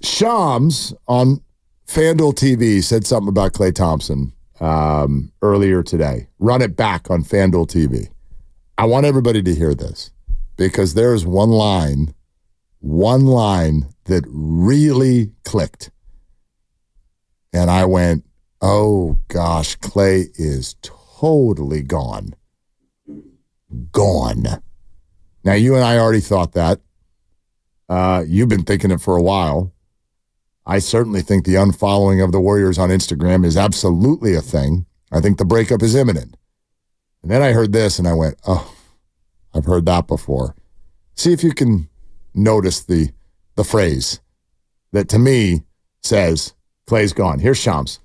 Shams on FanDuel TV said something about Klay Thompson earlier today. Run it back on FanDuel TV. I want everybody to hear this because there is one line that really clicked. And I went, oh gosh, Klay is totally gone. Gone. Now, you and I already thought that. You've been thinking it for a while. I certainly think the unfollowing of the Warriors on Instagram is absolutely a thing. I think the breakup is imminent. And then I heard this and I went, oh, I've heard that before. See if you can notice the phrase that to me says Klay's gone. Here's Shams.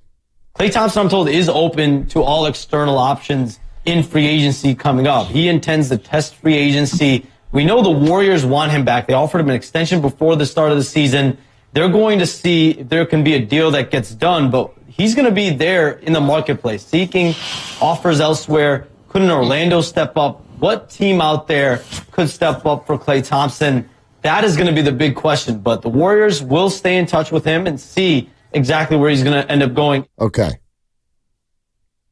Klay Thompson, I'm told, is open to all external options in free agency coming up. He intends to test free agency. We know the Warriors want him back. They offered him an extension before the start of the season. They're going to see if there can be a deal that gets done, but he's going to be there in the marketplace, seeking offers elsewhere. Could an Orlando step up? What team out there could step up for Klay Thompson? That is going to be the big question, but the Warriors will stay in touch with him and see exactly where he's going to end up going. Okay.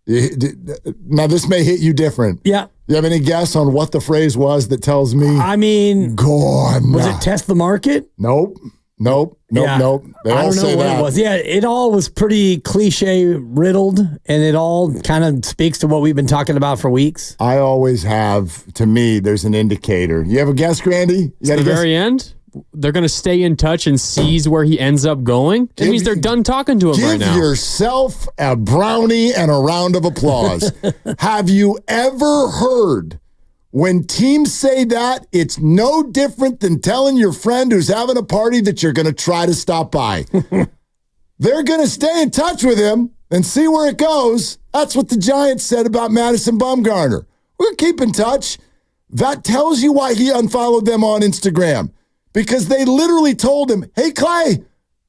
Now, this may hit you different. Yeah. You have any guess on what the phrase was that tells me? I mean, gone. Was it test the market? Nope. They I all don't say know what that. it was. Yeah, it all was pretty cliche riddled, and it all kind of speaks to what we've been talking about for weeks. I always have, to me, there's an indicator. You have a guess, Grandy? You At the very end, they're going to stay in touch and seize where he ends up going. It means they're done talking to him right now. Give yourself a brownie and a round of applause. Have you ever heard when teams say that, it's no different than telling your friend who's having a party that you're going to try to stop by? They're going to stay in touch with him and see where it goes. That's what the Giants said about Madison Bumgarner. We're keep in touch. That tells you why he unfollowed them on Instagram. Because they literally told him, hey, Klay,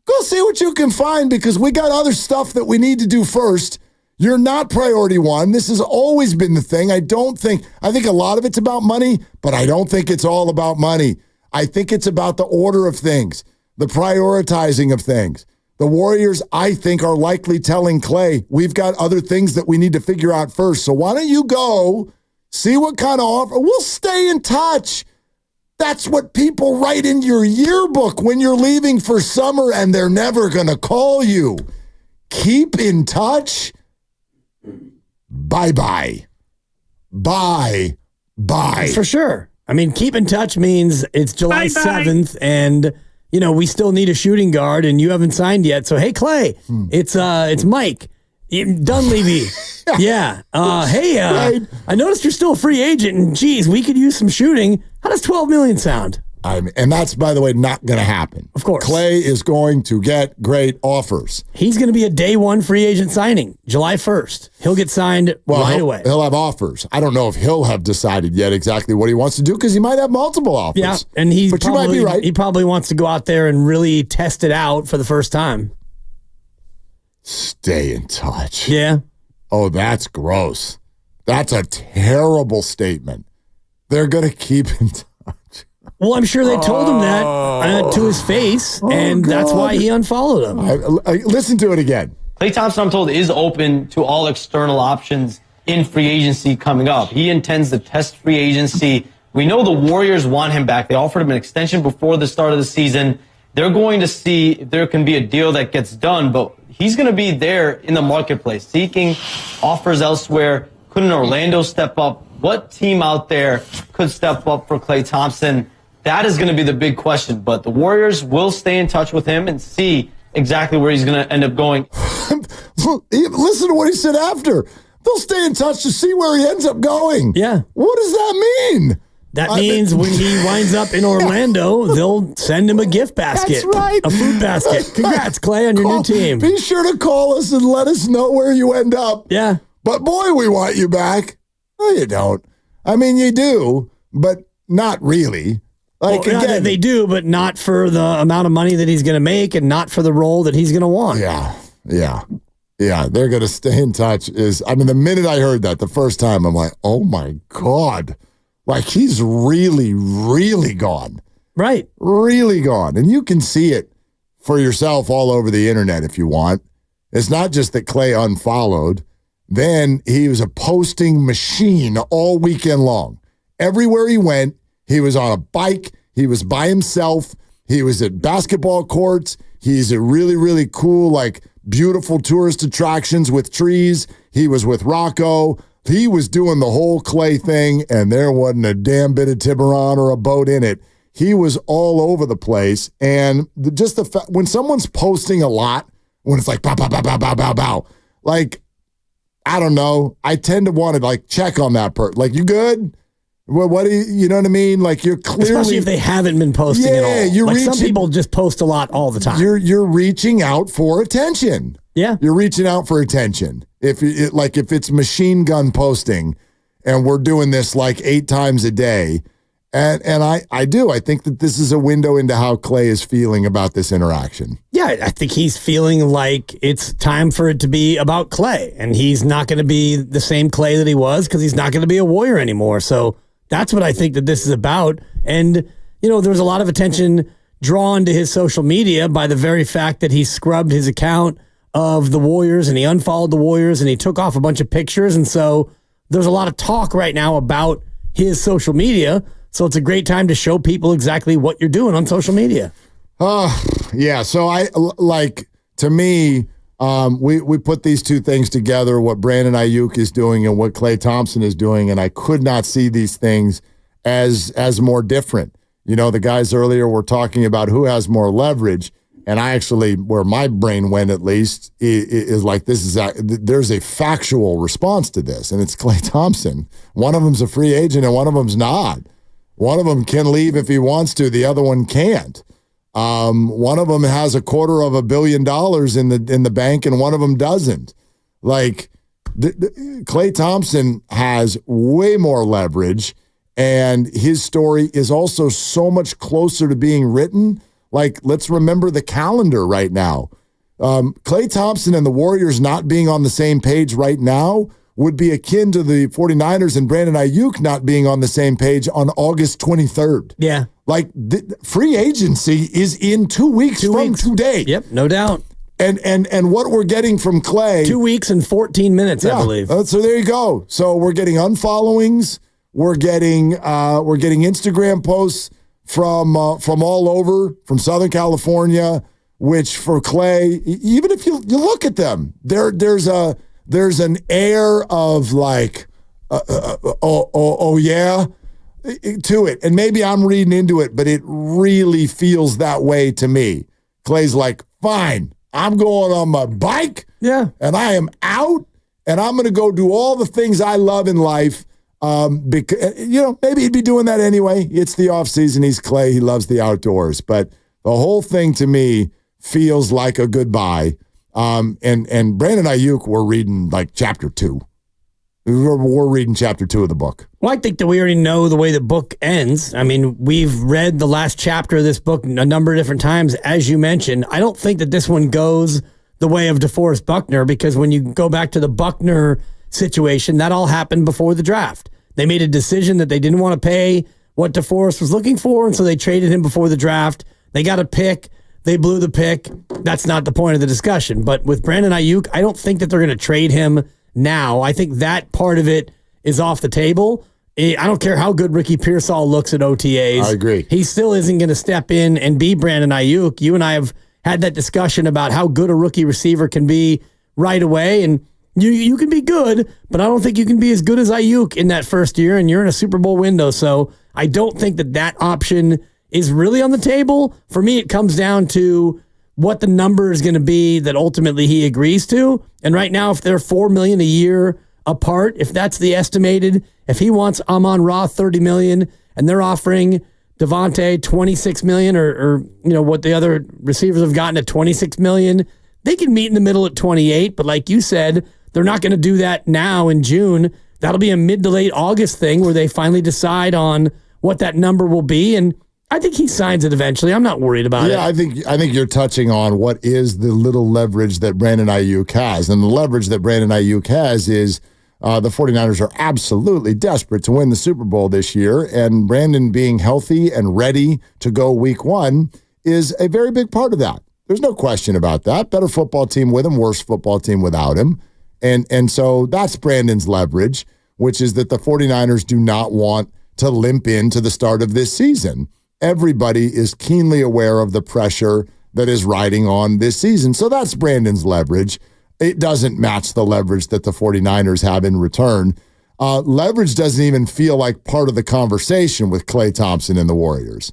go see what you can find because we got other stuff that we need to do first. You're not priority one. This has always been the thing. I think a lot of it's about money, but I don't think it's all about money. I think it's about the order of things, the prioritizing of things. The Warriors, I think, are likely telling Klay, we've got other things that we need to figure out first. So why don't you go see what kind of offer? We'll stay in touch. That's what people write in your yearbook when you're leaving for summer and they're never going to call you. Keep in touch. Bye-bye. Bye-bye. For sure. I mean, keep in touch means it's July 7th and, we still need a shooting guard and you haven't signed yet. So, hey, Klay, it's Mike Dunleavy. Yeah. Hey, I noticed you're still a free agent and, geez, we could use some shooting. How does $12 million sound? And that's, by the way, not going to happen. Of course. Klay is going to get great offers. He's going to be a day one free agent signing, July 1st. He'll get signed right away. He'll have offers. I don't know if he'll have decided yet exactly what he wants to do because he might have multiple offers. Yeah, and you might be right. He probably wants to go out there and really test it out for the first time. Stay in touch. Yeah. Oh, that's gross. That's a terrible statement. They're going to keep in touch. Well, I'm sure they told him that to his face, and that's why he unfollowed him. Listen to it again. Klay Thompson, I'm told, is open to all external options in free agency coming up. He intends to test free agency. We know the Warriors want him back. They offered him an extension before the start of the season. They're going to see if there can be a deal that gets done, but he's going to be there in the marketplace, seeking offers elsewhere. Could an Orlando step up? What team out there could step up for Klay Thompson? That is going to be the big question, but the Warriors will stay in touch with him and see exactly where he's going to end up going. Listen to what he said after. They'll stay in touch to see where he ends up going. Yeah. What does that mean? That means when he winds up in Orlando, they'll send him a gift basket. That's right. A food basket. Congrats, Klay, on your new team. Be sure to call us and let us know where you end up. Yeah. But boy, we want you back. No, you don't. I mean, you do, but not really. Again, they do, but not for the amount of money that he's going to make and not for the role that he's going to want. Yeah. They're going to stay in touch. The minute I heard that the first time, I'm like, oh my God. Like, he's really, really gone. Right. Really gone. And you can see it for yourself all over the internet if you want. It's not just that Klay unfollowed. Then he was a posting machine all weekend long. Everywhere he went, he was on a bike. He was by himself. He was at basketball courts. He's at really, really cool, like beautiful tourist attractions with trees. He was with Rocco. He was doing the whole Klay thing, and there wasn't a damn bit of Tiburon or a boat in it. He was all over the place. And just the fact, when someone's posting a lot, when it's like, bow, bow, bow, bow, bow, bow, bow, like, I don't know. I tend to want to like check on that person. Like, you good? Well, what do you know what I mean? Like, you're clearly, especially if they haven't been posting at all. You're like reaching, some people just post a lot all the time. You're reaching out for attention. Yeah, you're reaching out for attention. If it's machine gun posting, and we're doing this like 8 times a day, and I do. I think that this is a window into how Klay is feeling about this interaction. Yeah, I think he's feeling like it's time for it to be about Klay, and he's not going to be the same Klay that he was because he's not going to be a Warrior anymore. So that's what I think that this is about. And, you know, there was a lot of attention drawn to his social media by the very fact that he scrubbed his account of the Warriors and he unfollowed the Warriors and he took off a bunch of pictures. And so there's a lot of talk right now about his social media. So it's a great time to show people exactly what you're doing on social media. Yeah. So to me, we put these two things together, what Brandon Ayuk is doing and what Klay Thompson is doing, and I could not see these things as more different. You know, the guys earlier were talking about who has more leverage, and I actually, where my brain went at least, is like there's a factual response to this, and it's Klay Thompson. One of them's a free agent and one of them's not. One of them can leave if he wants to, the other one can't. One of them has $250 million in the bank, and one of them doesn't. Like, Klay Thompson has way more leverage, and his story is also so much closer to being written. Like, let's remember the calendar right now. Klay Thompson and the Warriors not being on the same page right now would be akin to the 49ers and Brandon Ayuk not being on the same page on August 23rd. Yeah. Like, free agency is in 2 weeks from today. Yep, no doubt. And what we're getting from Klay. 2 weeks and 14 minutes, I believe. So there you go. So we're getting unfollowings. We're getting Instagram posts from all over, from Southern California, which for Klay, even if you look at them, there's an air of like, yeah, to it. And maybe I'm reading into it, but it really feels that way to me. Klay's like, fine, I'm going on my bike. Yeah. And I am out, and I'm going to go do all the things I love in life. Because, you know, maybe he'd be doing that anyway. It's the off season. He's Klay. He loves the outdoors. But the whole thing to me feels like a goodbye. And Brandon Ayuk, we're reading like chapter 2. We're reading chapter 2 of the book. Well, I think that we already know the way the book ends. I mean, we've read the last chapter of this book a number of different times, as you mentioned. I don't think that this one goes the way of DeForest Buckner, because when you go back to the Buckner situation, that all happened before the draft. They made a decision that they didn't want to pay what DeForest was looking for, and so they traded him before the draft. They got a pick. They blew the pick. That's not the point of the discussion. But with Brandon Ayuk, I don't think that they're going to trade him now. I think that part of it is off the table. I don't care how good Ricky Pearsall looks at OTAs. I agree. He still isn't going to step in and be Brandon Ayuk. You and I have had that discussion about how good a rookie receiver can be right away, and you can be good, but I don't think you can be as good as Ayuk in that first year, and you're in a Super Bowl window. So I don't think that option is really on the table. For me, it comes down to what the number is going to be that ultimately he agrees to. And right now, if they're $4 million a year apart, if that's the estimated, if he wants Amon-Ra $30 million and they're offering Devontae $26 million, or you know what the other receivers have gotten at $26 million, they can meet in the middle at 28. But like you said, they're not going to do that now in June. That'll be a mid to late August thing where they finally decide on what that number will be. And I think he signs it eventually. I'm not worried about it. Yeah, I think you're touching on what is the little leverage that Brandon Ayuk has. And the leverage that Brandon Ayuk has is The 49ers are absolutely desperate to win the Super Bowl this year, and Brandon being healthy and ready to go week 1 is a very big part of that. There's no question about that. Better football team with him, worse football team without him. And so that's Brandon's leverage, which is that the 49ers do not want to limp into the start of this season. Everybody is keenly aware of the pressure that is riding on this season. So that's Brandon's leverage. It doesn't match the leverage that the 49ers have in return. Leverage doesn't even feel like part of the conversation with Klay Thompson and the Warriors.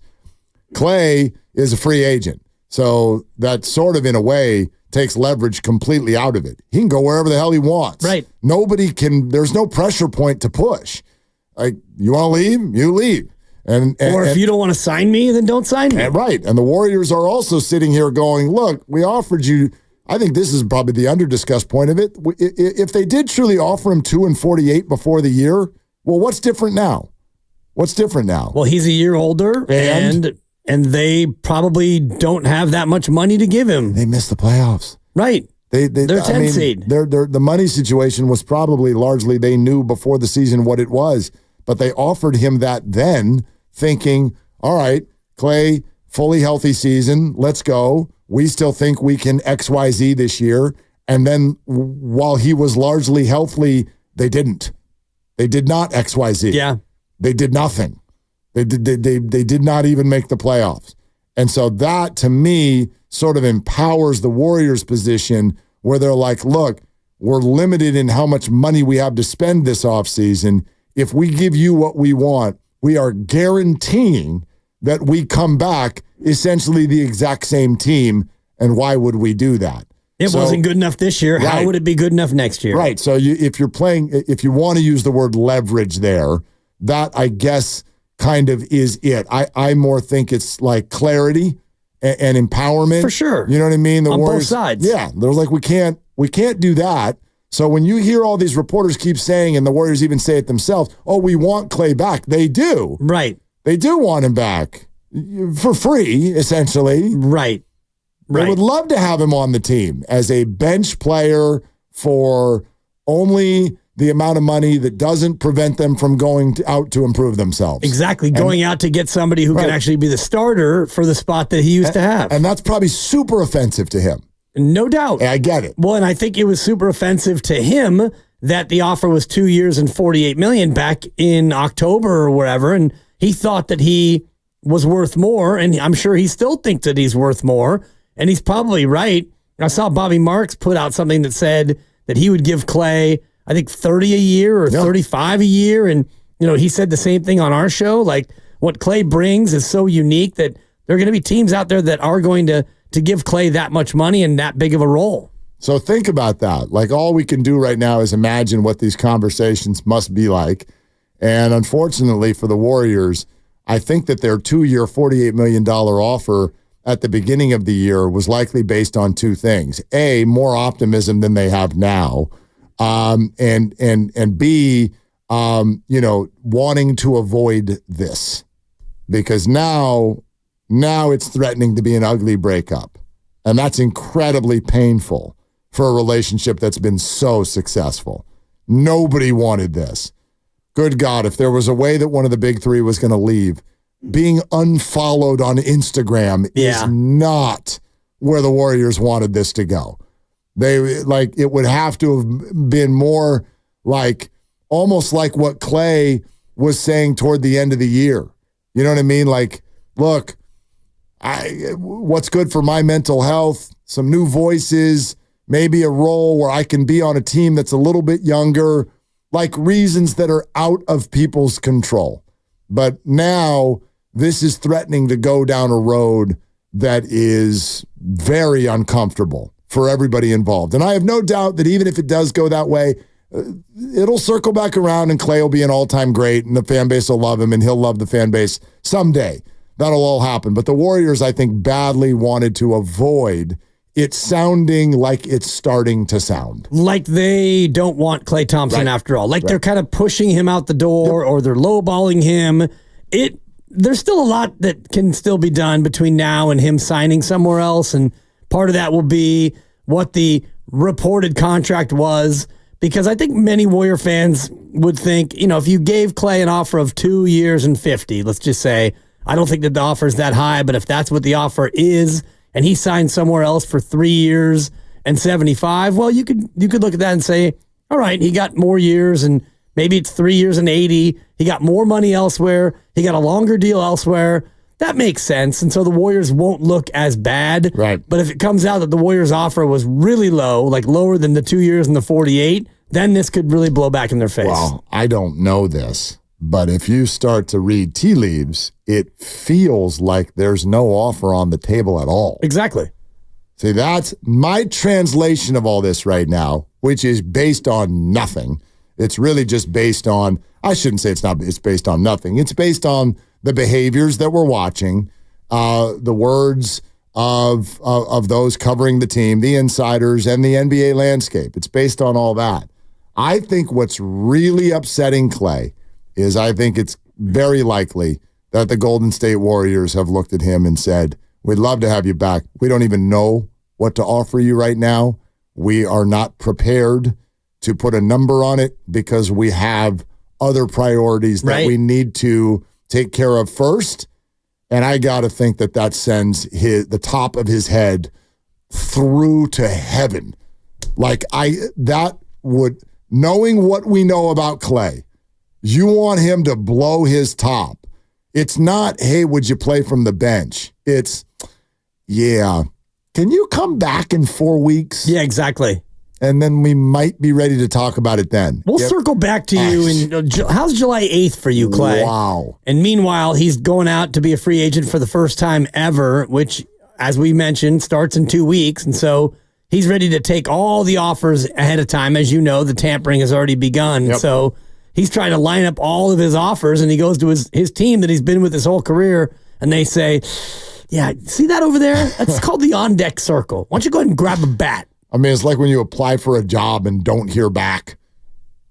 Klay is a free agent. So that sort of, in a way, takes leverage completely out of it. He can go wherever the hell he wants. Right. Nobody can, there's no pressure point to push. Like, you want to leave? You leave. Or if you don't want to sign me, then don't sign me. Right. And the Warriors are also sitting here going, look, we offered you, I think this is probably the under-discussed point of it. If they did truly offer him 2 and 48 before the year, well, what's different now? What's different now? Well, he's a year older, and they probably don't have that much money to give him. They missed the playoffs. Right. They're 10 seed. The money situation was probably largely they knew before the season what it was, but they offered him that then, thinking, all right, Klay, fully healthy season, let's go. We still think we can XYZ this year. And then while he was largely healthy, they didn't. They did not XYZ. Yeah. They did nothing. They did not even make the playoffs. And so that, to me, sort of empowers the Warriors' position where they're like, look, we're limited in how much money we have to spend this offseason. If we give you what we want, we are guaranteeing that we come back essentially the exact same team. And why would we do that? It wasn't good enough this year. Right. How would it be good enough next year? Right. So if you're playing, if you want to use the word leverage there, that I guess kind of is it. I more think it's like clarity and empowerment. For sure. You know what I mean? The on Warriors, both sides. Yeah. They're like, we can't do that. So when you hear all these reporters keep saying, and the Warriors even say it themselves, oh, we want Klay back. They do. Right. They do want him back for free, essentially. Right. They would love to have him on the team as a bench player for only the amount of money that doesn't prevent them from going out to improve themselves. Exactly. Going out to get somebody who can actually be the starter for the spot that he used to have. And that's probably super offensive to him. No doubt. I get it. Well, and I think it was super offensive to him that the offer was 2 years and $48 million back in October or wherever, and he thought that he was worth more, and I'm sure he still thinks that he's worth more, and he's probably right. I saw Bobby Marks put out something that said that he would give Klay, I think, 30 a year or 35 a year, and he said the same thing on our show. Like, what Klay brings is so unique that there are going to be teams out there that are going to give Klay that much money and that big of a role. So think about that. Like, all we can do right now is imagine what these conversations must be like. And unfortunately for the Warriors, I think that their 2-year, $48 million offer at the beginning of the year was likely based on two things. A, more optimism than they have now. And B, wanting to avoid this. Because now it's threatening to be an ugly breakup. And that's incredibly painful for a relationship that's been so successful. Nobody wanted this. Good God, if there was a way that one of the big three was going to leave, being unfollowed on Instagram is not where the Warriors wanted this to go. It would have to have been more like, almost like what Klay was saying toward the end of the year. You know what I mean? Like, look, what's good for my mental health, some new voices, maybe a role where I can be on a team that's a little bit younger, like reasons that are out of people's control. But now this is threatening to go down a road that is very uncomfortable for everybody involved. And I have no doubt that even if it does go that way, it'll circle back around and Klay will be an all-time great and the fan base will love him and he'll love the fan base someday. That'll all happen. But the Warriors, I think, badly wanted to avoid it sounding like it's starting to sound. Like they don't want Klay Thompson after all. Like they're kind of pushing him out the door or they're lowballing him. There's still a lot that can still be done between now and him signing somewhere else. And part of that will be what the reported contract was because I think many Warrior fans would think, if you gave Klay an offer of 2 years and 50, let's just say, I don't think that the offer is that high, but if that's what the offer is, and he signed somewhere else for 3 years and 75, well, you could look at that and say, all right, he got more years, and maybe it's 3 years and 80. He got more money elsewhere. He got a longer deal elsewhere. That makes sense. And so the Warriors won't look as bad. Right. But if it comes out that the Warriors' offer was really low, like lower than the 2 years and the 48, then this could really blow back in their face. Well, I don't know this, but if you start to read tea leaves, it feels like there's no offer on the table at all. Exactly. See, that's my translation of all this right now, which is based on nothing. It's really just based on, I shouldn't say it's based on nothing. It's based on the behaviors that we're watching, the words of those covering the team, the insiders, and the NBA landscape. It's based on all that. I think what's really upsetting Klay is I think it's very likely that the Golden State Warriors have looked at him and said, we'd love to have you back. We don't even know what to offer you right now. We are not prepared to put a number on it because we have other priorities that we need to take care of first. And I got to think that sends the top of his head through to heaven. Knowing what we know about Klay, you want him to blow his top. It's not, hey, would you play from the bench? It's, yeah. Can you come back in 4 weeks? Yeah, exactly. And then we might be ready to talk about it then. We'll circle back to you. How's July 8th for you, Klay? Wow. And meanwhile, he's going out to be a free agent for the first time ever, which, as we mentioned, starts in 2 weeks. And so he's ready to take all the offers ahead of time. As you know, the tampering has already begun. Yep. So he's trying to line up all of his offers, and he goes to his team that he's been with his whole career, and they say, yeah, see that over there? That's called the on-deck circle. Why don't you go ahead and grab a bat? I mean, it's like when you apply for a job and don't hear back.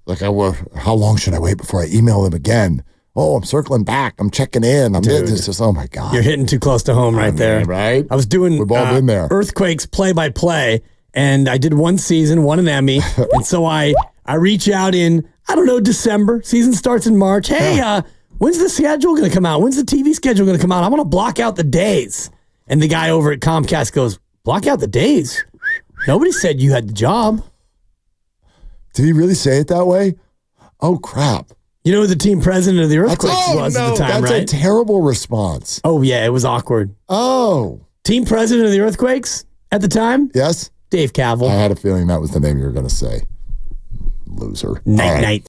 Like, how long should I wait before I email them again? Oh, I'm circling back. I'm checking in. It's just, oh my God. You're hitting too close to home right there. Right? I was doing We've all been there. Earthquakes play-by-play, and I did one season, won an Emmy. And so I reach out in, I don't know, December. Season starts in March. Hey, when's the schedule going to come out? When's the TV schedule going to come out? I want to block out the days. And the guy over at Comcast goes, block out the days? Nobody said you had the job. Did he really say it that way? Oh, crap. You know who the team president of the Earthquakes was at the time, right? That's a terrible response. Oh, yeah, it was awkward. Oh. Team president of the Earthquakes at the time? Yes. Dave Cavill. I had a feeling that was the name you were going to say. Loser. Night.